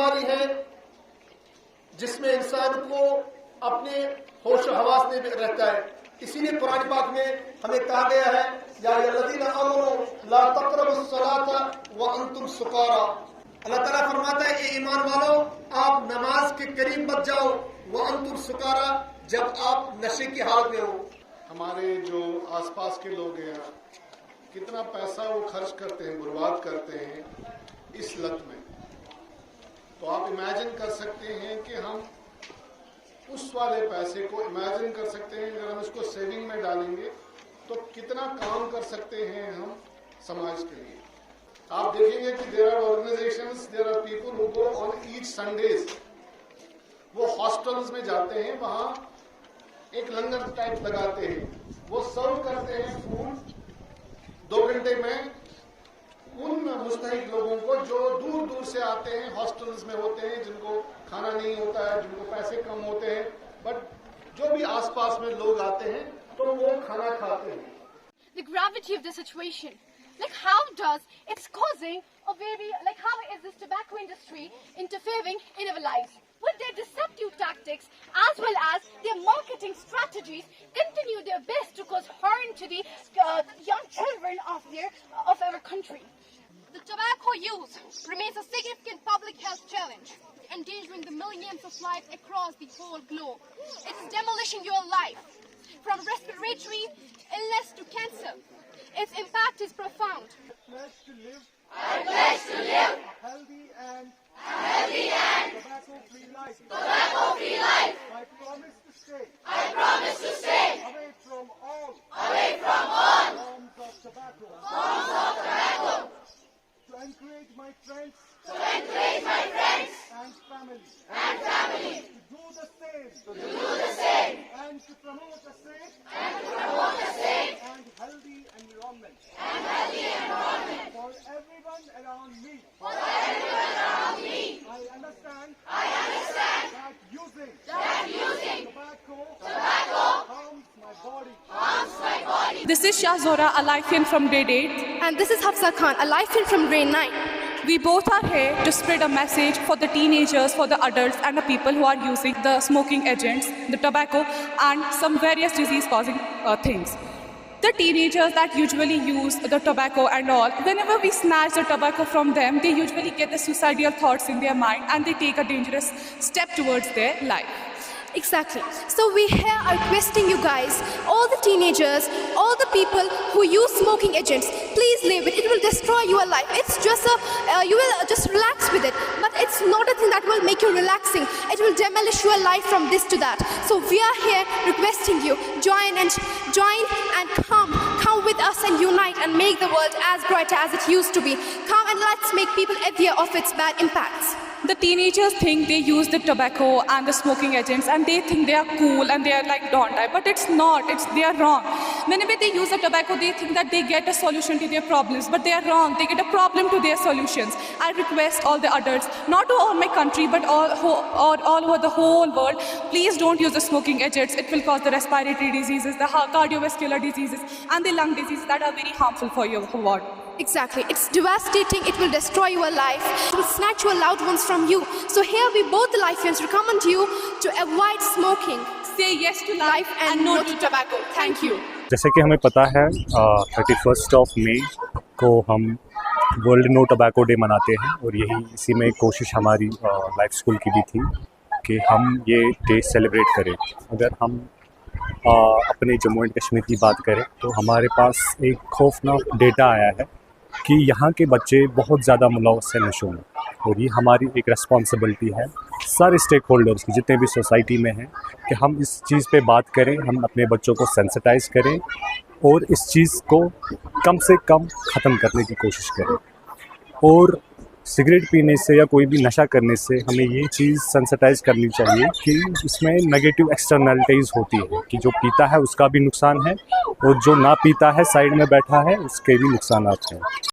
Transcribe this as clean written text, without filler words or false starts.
बीमारी है जिसमें इंसान को अपने होश हवास में रहता है। इसीलिए कुरान पाक में हमें कहा गया है या अय्युहल्लज़ीना आमनू ला तक़रबुस सलाता व अंतुम सुकारा। अल्लाह ताला फरमाता है कि ईमान वालों, आप नमाज के करीब मत जाओ व अंतुम सुकारा, जब आप नशे की हालत में हो। हमारे जो आसपास के लोग हैं कितना पैसा वो खर्च करते हैं, बर्बाद करते हैं इस लत में। तो आप इमेजिन कर सकते हैं कि हम उस वाले पैसे को इमेजिन कर सकते हैं अगर हम इसको सेविंग में डालेंगे तो कितना काम कर सकते हैं हम समाज के लिए। आप देखेंगे कि there are organizations, there are people who go on each Sundays, वो हॉस्टल्स में जाते हैं, वहां एक लंगर टाइप लगाते हैं, वो सर्व करते हैं फूड 2 घंटे में उन मुस्तहिक लोगों को जो दूर दूर से आते हैं, हॉस्टल्स में होते हैं, जिनको खाना नहीं होता है, जिनको पैसे कम होते हैं, बट जो भी आसपास में लोग आते हैं तो वो खाना खाते हैं। The gravity of the situation, like how does it's causing a very, like how is this tobacco industry interfering in our lives? With their deceptive tactics as well as their marketing strategies, continue their best to cause harm to the young children of our country. The tobacco use remains a significant public health challenge, endangering the millions of lives across the whole globe. It is demolishing your life, from respiratory illness to cancer. Its impact is profound. I pledge to live a healthy and tobacco-free life. Tobacco-free life. I promise to stay away from all forms of tobacco. To encourage my friends and family to do the same and to promote a safe and healthy environment for everyone around me. I understand that using tobacco harms my body. This is Shahzora, a life-in from grade 8. And this is Hafsa Khan, a life-in from grade 9. We both are here to spread a message for the teenagers, for the adults and the people who are using the smoking agents, the tobacco and some various disease-causing things. The teenagers that usually use the tobacco and all, whenever we snatch the tobacco from them, they usually get the suicidal thoughts in their mind and they take a dangerous step towards their life. Exactly. So we here are requesting you guys, all the teenagers, all the people who use smoking agents, please leave it. It will destroy your life. It's just you will just relax with it, but it's not a thing that will make you relaxing. It will demolish your life from this to that. So we are here requesting you, join and come with us and unite and make the world as bright as it used to be. Come and let's make people aware of its bad impacts. The teenagers think they use the tobacco and the smoking agents and they think they are cool and they are like don't die, but it's not, they are wrong. Whenever they use the tobacco, they think that they get a solution to their problems, but they are wrong. They get a problem to their solutions. I request all the adults, not to all my country, but all over the whole world, please don't use the smoking agents. It will cause the respiratory diseases, the cardiovascular diseases and the lung diseases that are very harmful for your body. Exactly. It's devastating. It will destroy your life. It will snatch your loved ones from you. So here we both the Life-ins recommend you to avoid smoking. Say yes to life and no to tobacco. Thank you. जैसे कि हमें पता है 31 मई को हम world no tobacco day मनाते हैं और इसी में कोशिश हमारी लाइफ स्कूल की भी थी कि हम ये डे सेलिब्रेट करें। अगर हम अपने जम्मू एंड कश्मीर की बात करें तो हमारे पास एक खौफनाक डेटा आया है कि यहाँ के बच्चे बहुत ज़्यादा मुलव्वस हैं नशों में और ये हमारी एक रिस्पॉन्सिबिलिटी है सारे स्टेक होल्डर्स की जितने भी सोसाइटी में हैं कि हम इस चीज़ पे बात करें, हम अपने बच्चों को सेंसिटाइज करें और इस चीज़ को कम से कम ख़त्म करने की कोशिश करें। और सिगरेट पीने से या कोई भी नशा करने से हमें ये चीज़ सेंसिटाइज करनी चाहिए कि इसमें नेगेटिव एक्सटर्नलिटीज़ होती है कि जो पीता है उसका भी नुकसान है और जो ना पीता है साइड में बैठा है उसके भी नुकसानात हैं।